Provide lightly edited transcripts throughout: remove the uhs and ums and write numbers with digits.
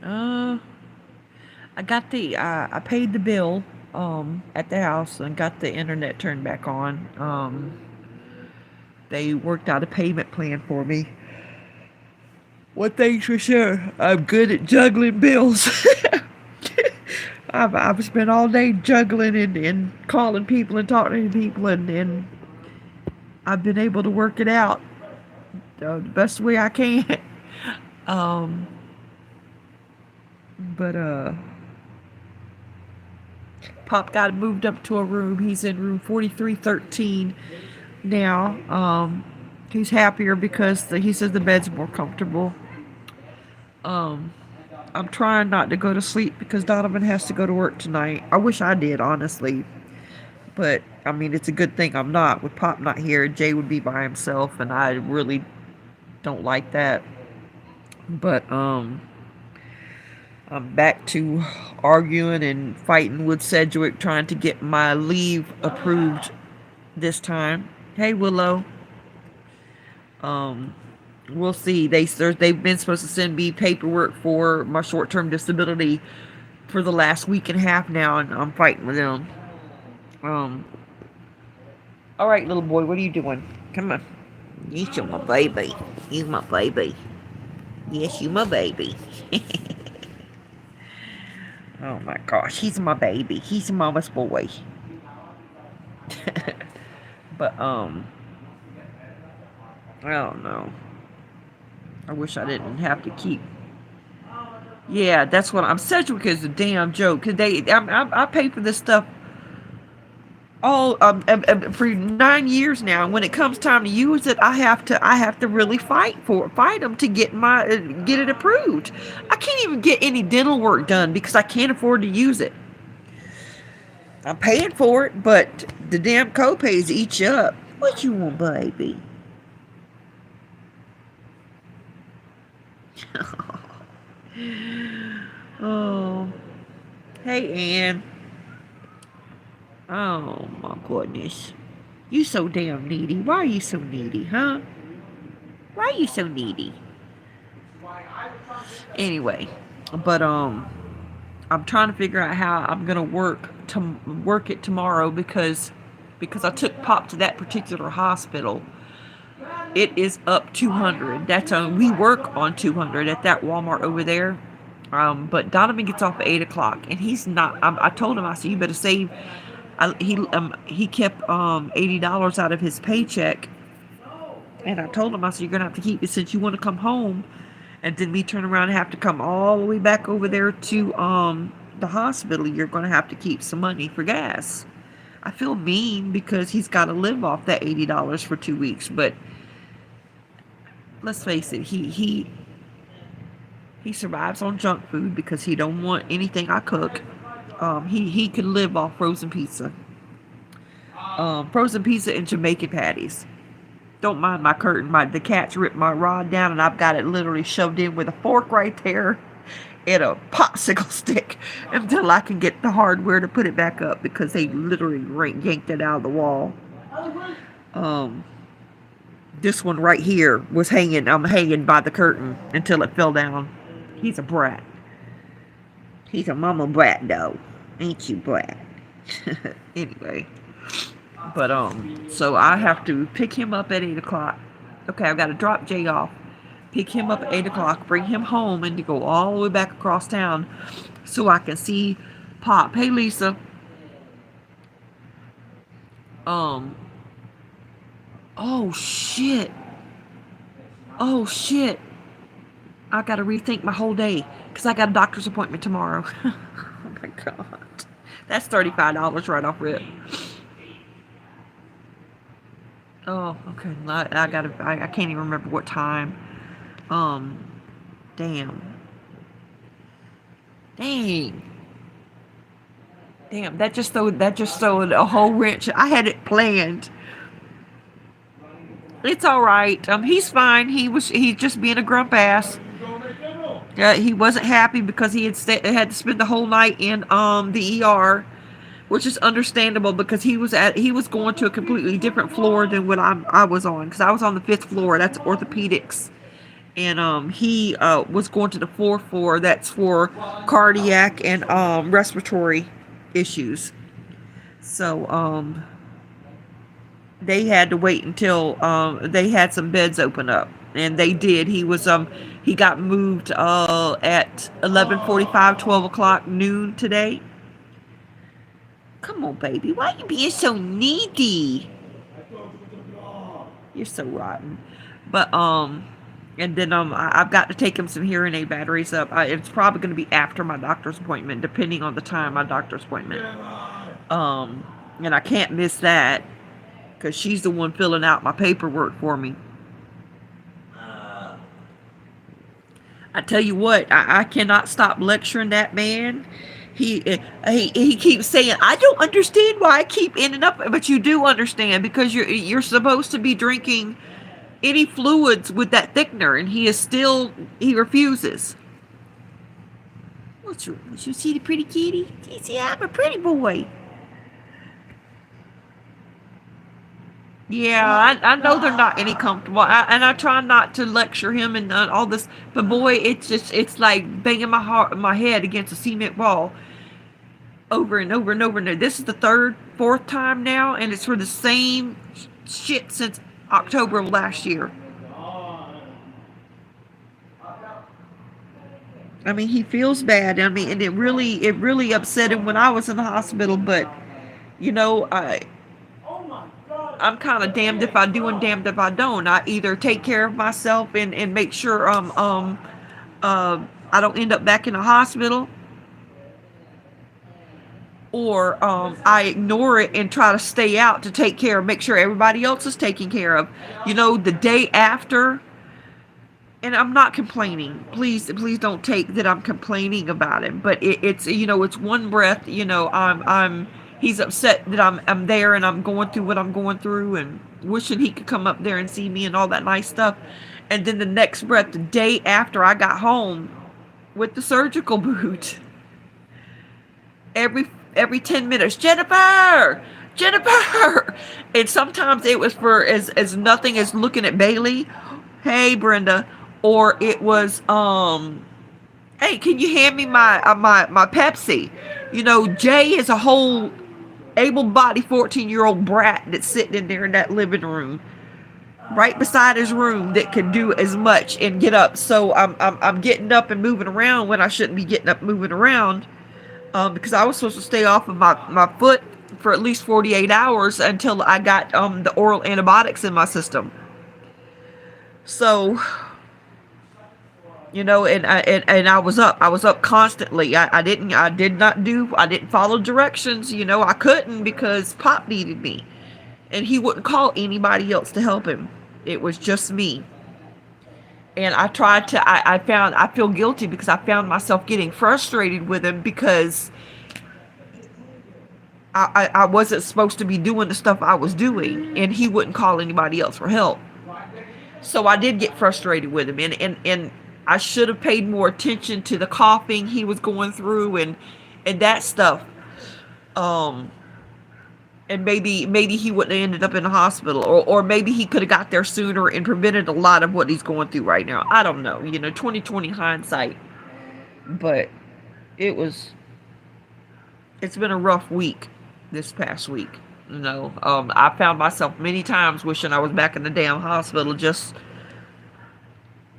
Uh, I got I paid the bill at the house and got the internet turned back on. They worked out a payment plan for me. One thing's for sure, I'm good at juggling bills. I've spent all day juggling and calling people and talking to people, and I've been able to work it out the best way I can. Um, but Pop got moved up to a room. He's in room 4313 now. He's happier because he says the bed's more comfortable. Um, I'm trying not to go to sleep because Donovan has to go to work tonight. I wish I did, honestly. But, I mean, it's a good thing I'm not. With Pop not here, Jay would be by himself, and I really don't like that. But, I'm back to arguing and fighting with Sedgwick, trying to get my leave approved this time. Hey, Willow. Um, we'll see. They've been supposed to send me paperwork for my short-term disability for the last week and a half now, and I'm fighting with them. Um, all right, little boy, what are you doing? Come on. Yes, you're my baby. You my baby. Yes, you my baby. Oh my gosh, he's my baby. He's mama's boy. But I don't know. I wish I didn't have to keep. Yeah, that's what I'm. Sedgwick is a damn joke. Cause I pay for this stuff all for 9 years now. And when it comes time to use it, I have to really fight them to get it approved. I can't even get any dental work done because I can't afford to use it. I'm paying for it, but the damn copays eat you up. What you want, baby? Oh, hey, Ann. Oh my goodness, you so damn needy. Why are you so needy, huh? Why are you so needy? Anyway, but I'm trying to figure out how I'm gonna work it tomorrow because I took Pop to that particular hospital. It is up 200. That's on. We work on 200 at that Walmart over there. But Donovan gets off at 8 o'clock, and he's not. I told him, I said, you better save. He kept $80 out of his paycheck, and I told him, I said, you're gonna have to keep it since you want to come home, and then me turn around and have to come all the way back over there to the hospital. You're gonna have to keep some money for gas. I feel mean because he's got to live off that $80 for 2 weeks, but let's face it, he survives on junk food because he don't want anything I cook. He could live off frozen pizza and Jamaican patties. Don't mind my curtain. The cats ripped my rod down, and I've got it literally shoved in with a fork right there and a popsicle stick until I can get the hardware to put it back up because they literally yanked it out of the wall. Um, this one right here was hanging. I'm hanging by the curtain until it fell down. He's a brat. He's a mama brat, though. Ain't you, brat? Anyway. But, so I have to pick him up at 8 o'clock. Okay, I've got to drop Jay off, pick him up at 8 o'clock, bring him home, and to go all the way back across town so I can see Pop. Hey, Lisa. Oh, shit. Oh, shit. I got to rethink my whole day because I got a doctor's appointment tomorrow. Oh, my God. That's $35 right off rip. Oh, okay. I can't even remember what time. Um, damn. Dang. Damn, that just threw a whole wrench. I had it planned. It's all right. He's fine. He's just being a grump ass. He wasn't happy because had to spend the whole night in the ER, which is understandable because he was going to a completely different floor than what I was on, because I was on the 5th floor. That's orthopedics, and he was going to the fourth floor. That's for cardiac and respiratory issues. So they had to wait until they had some beds open up, and they did. He got moved at 11:45, 12 o'clock, noon today. Come on, baby, why you being so needy? You're so rotten. But and then I've got to take him some hearing aid batteries up. It's probably going to be after my doctor's appointment, depending on the time my doctor's appointment. And I can't miss that because she's the one filling out my paperwork for me. I tell you what, I cannot stop lecturing that man. He keeps saying, I don't understand why I keep ending up, but you do understand because you're supposed to be drinking any fluids with that thickener, and he refuses. What's wrong? You see the pretty kitty? You see, I'm a pretty boy. Yeah, I know they're not any comfortable, and I try not to lecture him and all this, but boy, it's like banging my head against a cement wall over and over and over and over. This is the fourth time now, and it's for the same shit since October of last year. I mean, he feels bad. I mean, and it really upset him when I was in the hospital. But you know, I'm kind of damned if I do and damned if I don't. I either take care of myself and make sure I don't end up back in the hospital, or I ignore it and try to stay out to take care of, make sure everybody else is taken care of. You know, the day after. And I'm not complaining. Please don't take that I'm complaining about him. But it's it's one breath. He's upset that I'm there and I'm going through what I'm going through and wishing he could come up there and see me and all that nice stuff. And then the next breath, the day after I got home with the surgical boot, every 10 minutes, Jennifer. And sometimes it was for as nothing as looking at Bailey. Hey, Brenda. Or it was, hey, can you hand me my Pepsi? You know, Jay is a whole able-bodied 14-year-old brat that's sitting in there in that living room, right beside his room, that can do as much and get up. So I'm getting up and moving around when I shouldn't be getting up and moving around, because I was supposed to stay off of my foot for at least 48 hours until I got the oral antibiotics in my system. So, and I was up constantly. I didn't follow directions. I couldn't because Pop needed me, and he wouldn't call anybody else to help him. It was just me. And I tried to, I feel guilty because I found myself getting frustrated with him because I wasn't supposed to be doing the stuff I was doing, and he wouldn't call anybody else for help. So I did get frustrated with him, and I should have paid more attention to the coughing he was going through and that stuff. And maybe he wouldn't have ended up in the hospital, or maybe he could have got there sooner and prevented a lot of what he's going through right now. I don't know, 2020 hindsight. But it's been a rough week this past week. I found myself many times wishing I was back in the damn hospital just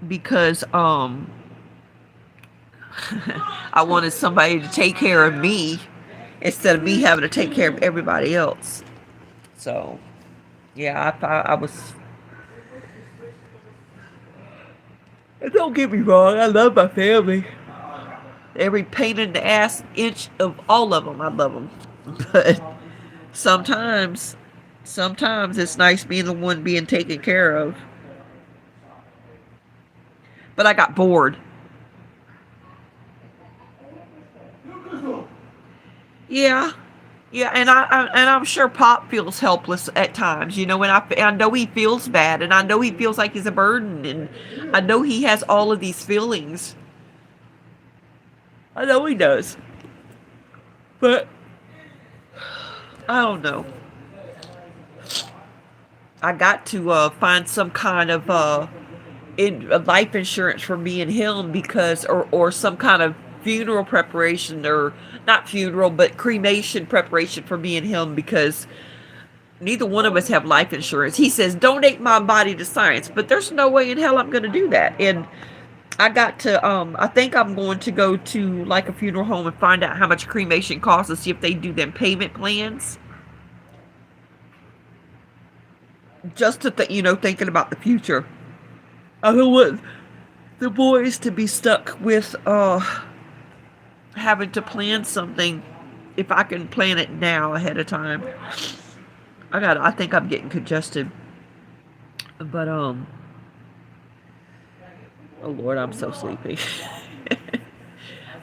because I wanted somebody to take care of me instead of me having to take care of everybody else. So, yeah, I was. Don't get me wrong, I love my family. Every pain in the ass inch of all of them, I love them. But sometimes it's nice being the one being taken care of. But I got bored. Yeah, and I'm sure Pop feels helpless at times, and I know he feels bad, and I know he feels like he's a burden, and I know he has all of these feelings. I know he does, but I don't know. I got to find some kind of in life insurance for me and him, because or some kind of funeral preparation, or not funeral but cremation preparation for me and him, because neither one of us have life insurance. He says donate my body to science, but there's no way in hell I'm going to do that. And I got to I think I'm going to go to like a funeral home and find out how much cremation costs and see if they do them payment plans, just to thinking about the future. I don't want the boys to be stuck with having to plan something if I can plan it now ahead of time. I think I'm getting congested. But oh Lord, I'm so sleepy.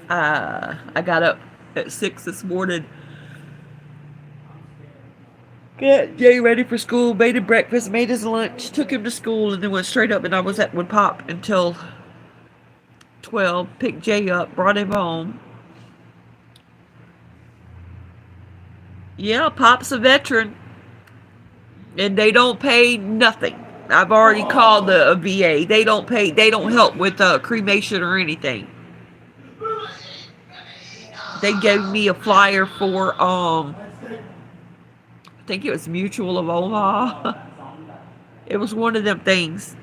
I got up at 6 this morning, got Jay ready for school, made him breakfast, made his lunch, took him to school, and then went straight up, and I was with Pop until 12, picked Jay up, brought him home. Yeah, Pop's a veteran, and they don't pay nothing. I've already called the VA. They don't help with cremation or anything. They gave me a flyer for I think it was Mutual of Omaha. It was one of them things.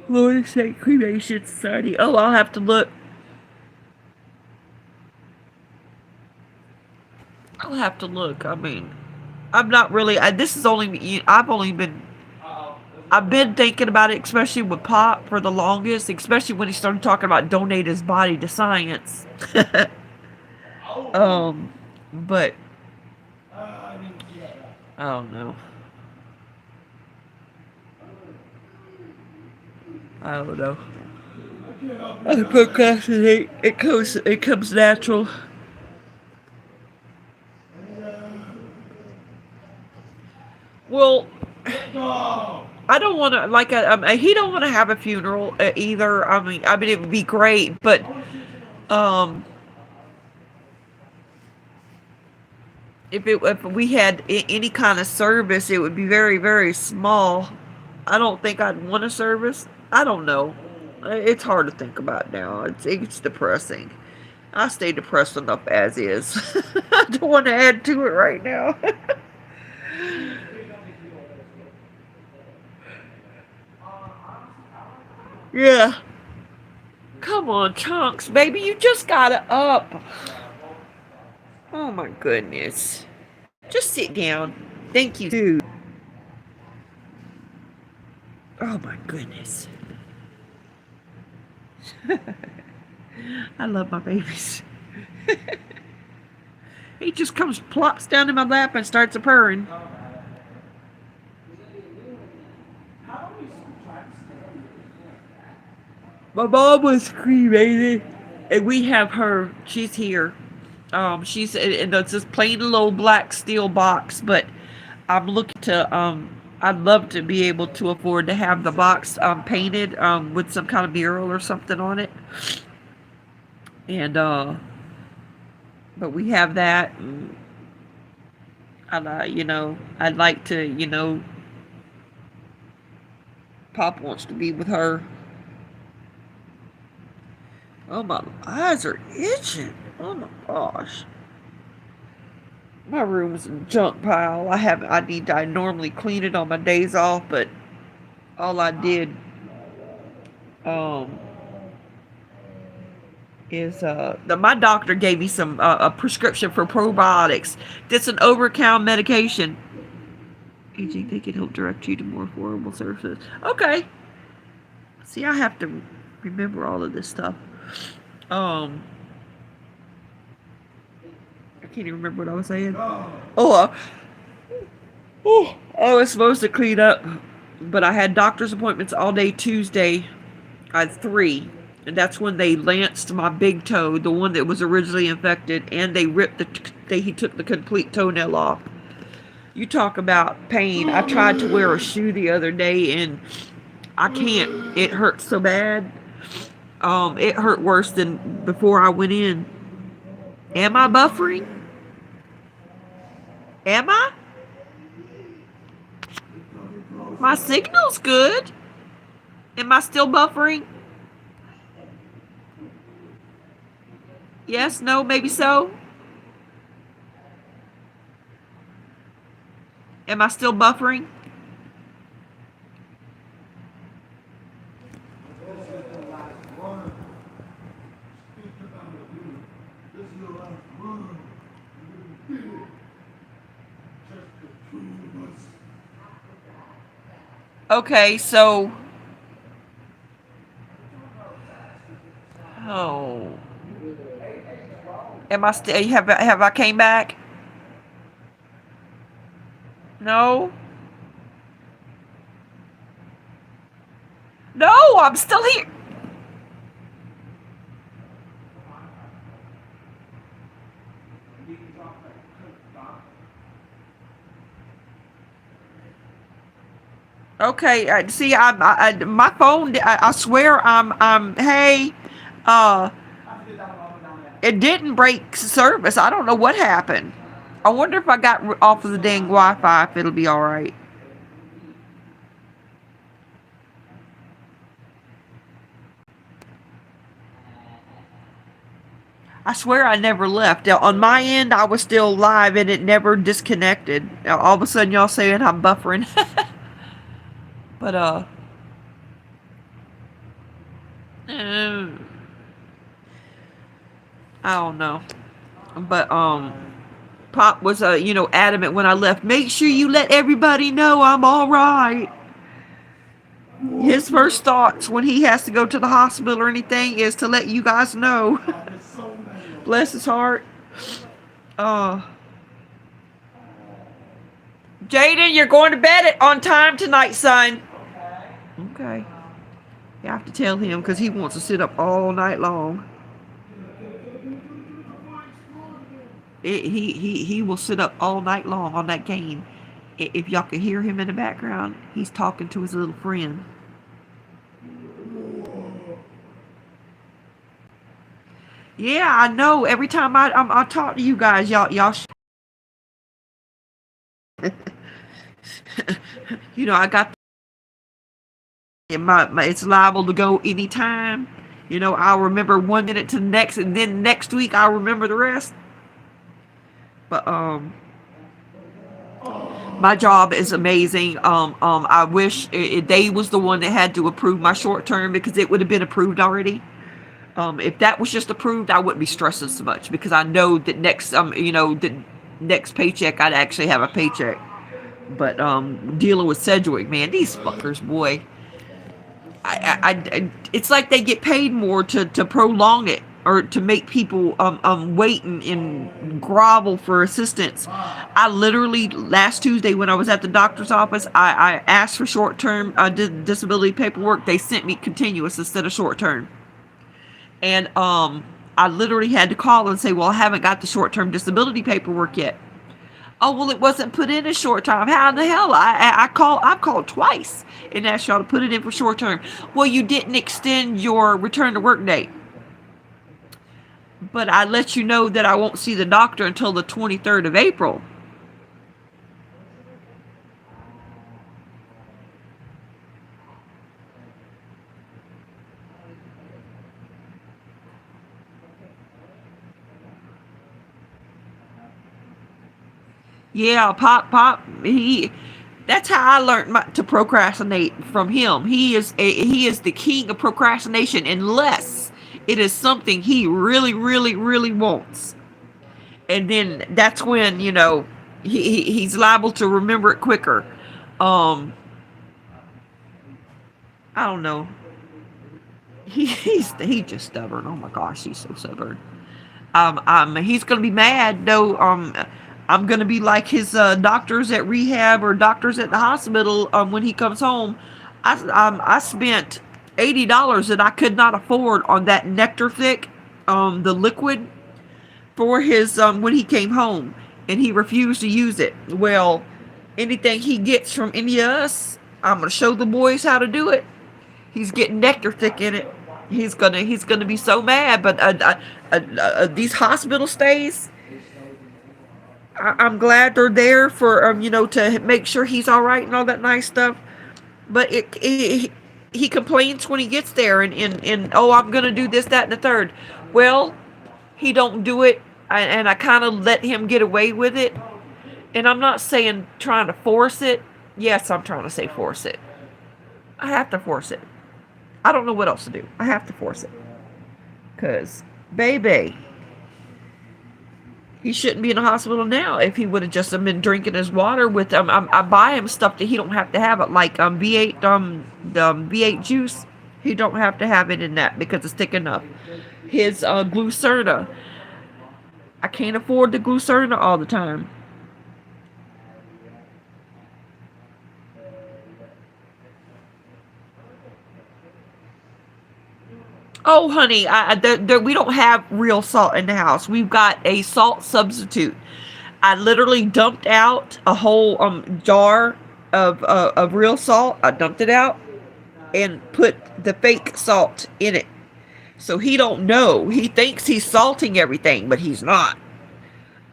Florida State Cremation Society. Oh, I'll have to look. I'll have to look. I mean, I'm not really. This is only. I've been thinking about it, especially with Pop for the longest, especially when he started talking about donate his body to science. But I don't know. I don't know. I procrastinate. It comes natural. Well, I don't want to he don't want to have a funeral either. I mean it would be great, but if we had any kind of service, it would be very, very small. I don't think I'd want a service. I don't know. It's hard to think about now. It's depressing. I stay depressed enough as is. I don't want to add to it right now. Yeah. Come on, Chunks, baby. You just gotta up. Oh my goodness. Just sit down. Thank you, dude. Oh my goodness. I love my babies. He just comes, plops down in my lap and starts a purring. My mom was cremated, and we have her. She's here. She's in this plain little black steel box, but I'm looking to. I'd love to be able to afford to have the box painted with some kind of mural or something on it. And but we have that. And I'd like to. Pop wants to be with her. Oh, my eyes are itching. Oh my gosh. My room's a junk pile. I normally clean it on my days off, but all I did is my doctor gave me some a prescription for probiotics. It's an over-the-counter medication. Aging, they can help direct you to more affordable services. Okay. See, I have to remember all of this stuff. I can't even remember what I was saying. I was supposed to clean up, but I had doctor's appointments all day Tuesday at 3, and that's when they lanced my big toe, the one that was originally infected, and they he took the complete toenail off. You talk about pain. I tried to wear a shoe the other day, and I can't. It hurts so bad. It hurt worse than before I went in. Am I buffering? Am I? My signal's good. Am I still buffering? Yes, no, maybe so. Am I still buffering? Okay, so oh, am I still have I came back? No, no, I'm still here. Okay, see, my phone. I swear, Hey, uh, it didn't break service. I don't know what happened. I wonder if I got off of the dang Wi-Fi, if it'll be all right. I swear I never left. Now, on my end, I was still live and it never disconnected. Now, all of a sudden, y'all saying I'm buffering. But uh, I don't know. But Pop was adamant when I left. Make sure you let everybody know I'm all right. His first thoughts when he has to go to the hospital or anything is to let you guys know. Bless his heart. Jaden, you're going to bed on time tonight, son. Okay. You have to tell him because he wants to sit up all night long. He will sit up all night long on that game. If y'all can hear him in the background, he's talking to his little friend. Yeah, I know. Every time I talk to you guys, y'all. I got my it's liable to go anytime. I'll remember 1 minute to the next, and then next week I'll remember the rest. But my job is amazing. I wish Dave was the one that had to approve my short term because it would have been approved already. If that was just approved, I wouldn't be stressing so much because I know that the next paycheck I'd actually have a paycheck. But dealing with Sedgwick, man, these fuckers, boy, it's like they get paid more to prolong it or to make people wait and grovel for assistance. I literally last Tuesday when I was at the doctor's office, I asked for short term disability paperwork. They sent me continuous instead of short term, and I literally had to call and say, well, I haven't got the short term disability paperwork yet. Oh, well, it wasn't put in a short term. How in the hell? I've called twice and asked y'all to put it in for short term. Well, you didn't extend your return to work date. But I let you know that I won't see the doctor until the 23rd of April. Yeah, Pop, that's how I learned to procrastinate from him. He is the king of procrastination unless it is something he really, really, really wants. And then that's when, he's liable to remember it quicker. I don't know. He's just stubborn. Oh my gosh, he's so stubborn. He's gonna be mad though. I'm gonna be like his doctors at rehab or doctors at the hospital. When he comes home, I spent $80 that I could not afford on that Nectar Thick, the liquid, for his when he came home, and he refused to use it. Well, anything he gets from any of us, I'm gonna show the boys how to do it. He's getting Nectar Thick in it. He's gonna be so mad. But these hospital stays, I'm glad they're there for to make sure he's all right and all that nice stuff. But he complains when he gets there, and oh, I'm gonna do this, that, and the third. Well, he don't do it, and I kind of let him get away with it. And I'm not saying trying to force it. Yes, I'm trying to say force it. I have to force it. I don't know what else to do. I have to force it. Because, baby, he shouldn't be in the hospital now. If he would have just been drinking his water with I buy him stuff that he don't have to have it, like V8 V8 juice. He don't have to have it in that because it's thick enough. His Glucerna. I can't afford the Glucerna all the time. Oh, honey, we don't have real salt in the house. We've got a salt substitute. I literally dumped out a whole jar of real salt. I dumped it out and put the fake salt in it. So he don't know. He thinks he's salting everything, but he's not.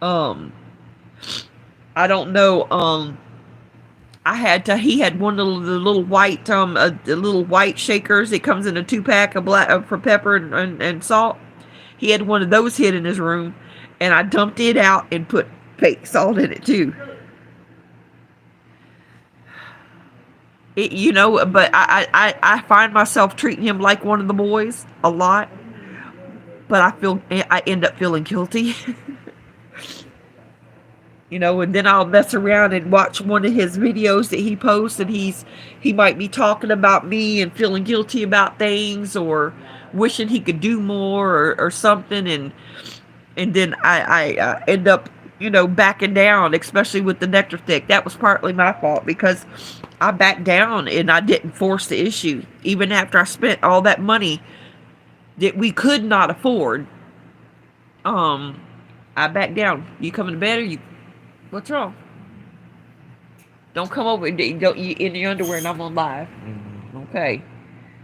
I don't know. He had one of the little white the little white shakers. It comes in a 2-pack of black for pepper and salt. He had one of those hid in his room, and I dumped it out and put fake salt in it too. But I find myself treating him like one of the boys a lot, but I end up feeling guilty. And then I'll mess around and watch one of his videos that he posts, and he might be talking about me and feeling guilty about things or wishing he could do more or something, and then I end up backing down, especially with the Nectar Thick. That was partly my fault because I backed down and I didn't force the issue, even after I spent all that money that we could not afford. I backed down. You coming to bed or you? What's wrong? Don't come over. Don't you in your underwear and I'm on live. Okay.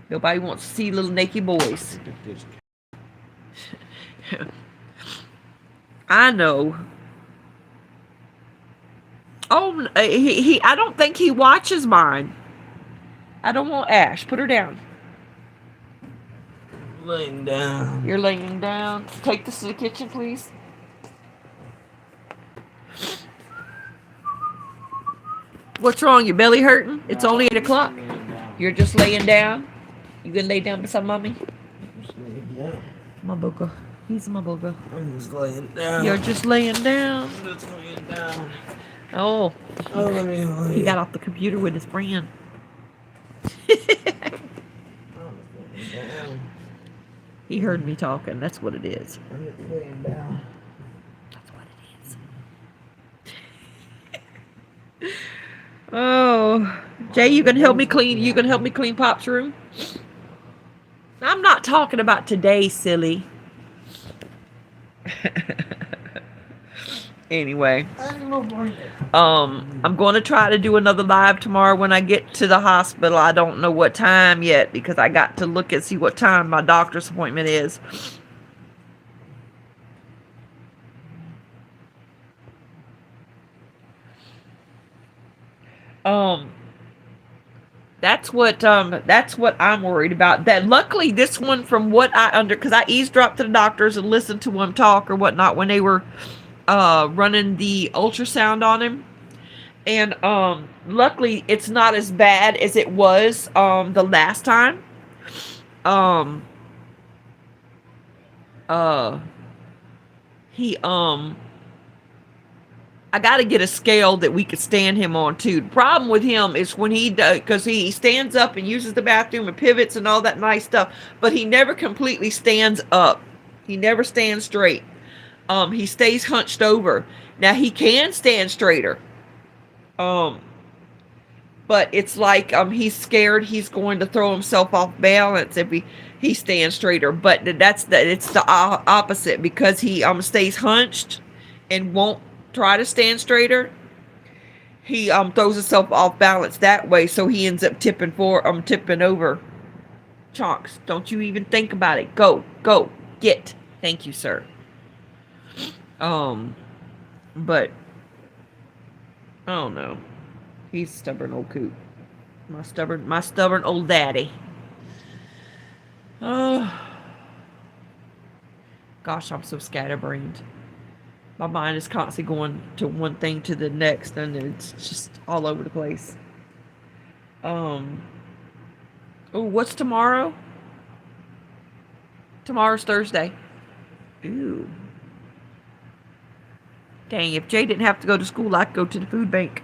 Nobody wants to see little naked boys. I know. Oh, he. I don't think he watches mine. I don't want Ash. Put her down. Laying down. You're laying down. Take this to the kitchen, please. What's wrong? Your belly hurting? It's only 8 o'clock. You're just laying down? You gonna lay down beside mommy? My booger. He's my booger. I'm just laying down. You're just laying down? I'm just laying down. Oh. Let me lay. He got off the computer with his friend. He heard me talking. That's what it is. I'm just laying down. That's what it is. Oh, Jay, you can help me clean. You can help me clean Pop's room. I'm not talking about today, silly. Anyway, I'm going to try to do another live tomorrow when I get to the hospital. I don't know what time yet because I got to look and see what time my doctor's appointment is. That's what I'm worried about. That luckily this one, from what because I eavesdropped to the doctors and listened to them talk or whatnot when they were running the ultrasound on him, and luckily it's not as bad as it was the last time. He I got to get a scale that we could stand him on too. The problem with him is when he does, because he stands up and uses the bathroom and pivots and all that nice stuff, but he never completely stands up. He never stands straight. He stays hunched over. Now he can stand straighter. But it's like he's scared he's going to throw himself off balance if he stands straighter. But it's the opposite, because he stays hunched and won't try to stand straighter. He throws himself off balance that way, so he ends up tipping over. Chonks, don't you even think about it. Go, get. Thank you, sir. But I don't know. He's a stubborn old coot. My stubborn old daddy. Oh, gosh, I'm so scatterbrained. My mind is constantly going to one thing to the next, and it's just all over the place. Oh, what's tomorrow? Tomorrow's Thursday. Ooh. Dang, if Jay didn't have to go to school, I could go to the food bank.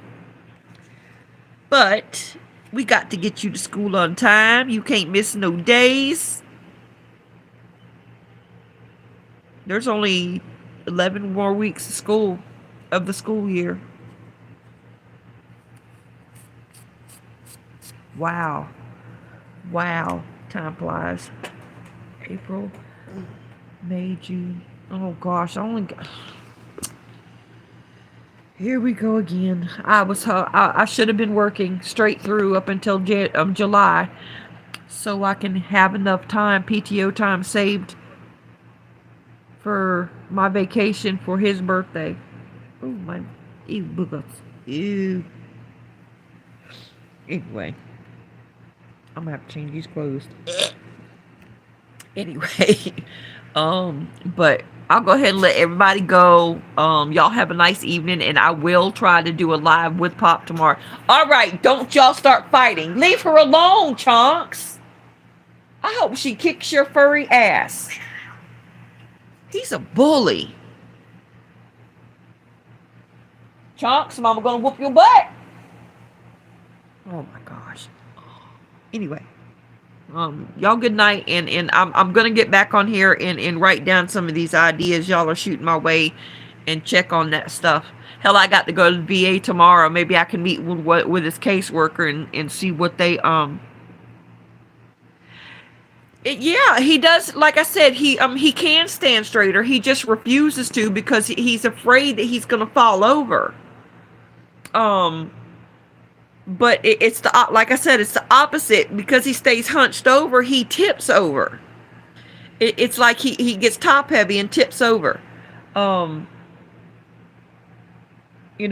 But we got to get you to school on time. You can't miss no days. There's only 11 more weeks of school, of the school year. Wow. Time flies. April, May, June. Oh gosh, here we go again. I should have been working straight through up until July, so I can have enough time, PTO time, saved for my vacation for his birthday. Oh my, ew, boogers, ew. Anyway, I'm gonna have to change these clothes. Anyway, but I'll go ahead and let everybody go. Y'all have a nice evening, and I will try to do a live with Pop tomorrow. All right, don't y'all start fighting. Leave her alone, Chonks. I hope she kicks your furry ass. He's a bully. Chonks, Mama gonna whoop your butt. Oh my gosh. Anyway. Y'all good night, and I'm gonna get back on here and write down some of these ideas y'all are shooting my way and check on that stuff. Hell, I got to go to the VA tomorrow. Maybe I can meet with his caseworker and see what they yeah, he does. Like I said, he can stand straighter. He just refuses to because he's afraid that he's gonna fall over. But it's like I said, it's the opposite. Because he stays hunched over, he tips over. It's like he gets top heavy and tips over. Oh, I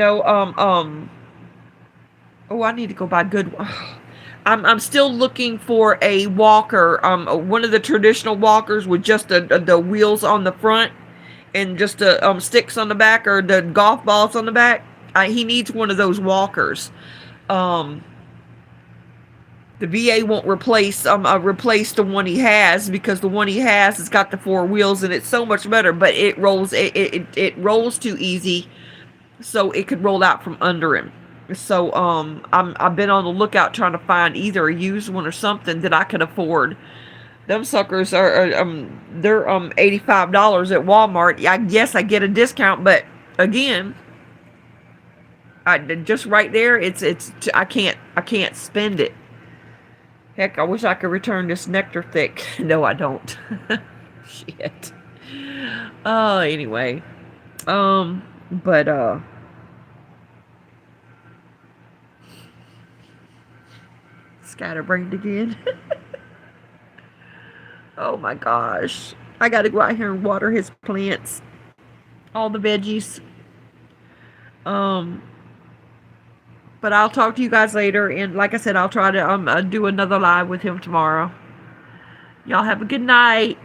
need to go buy good. I'm still looking for a walker. One of the traditional walkers with just the wheels on the front and just the sticks on the back, or the golf balls on the back. He needs one of those walkers. The VA won't replace the one he has, because the one he has got the 4 wheels and it's so much better, but it rolls too easy, so it could roll out from under him. So I've been on the lookout trying to find either a used one or something that I could afford. Them suckers are they're $85 at Walmart. I guess I get a discount, but again, just right there, I can't spend it. Heck, I wish I could return this Nectar Thick. No, I don't. Shit. Anyway. But scatterbrained again. Oh my gosh. I gotta go out here and water his plants. All the veggies. But I'll talk to you guys later, and like I said, I'll try to do another live with him tomorrow. Y'all have a good night.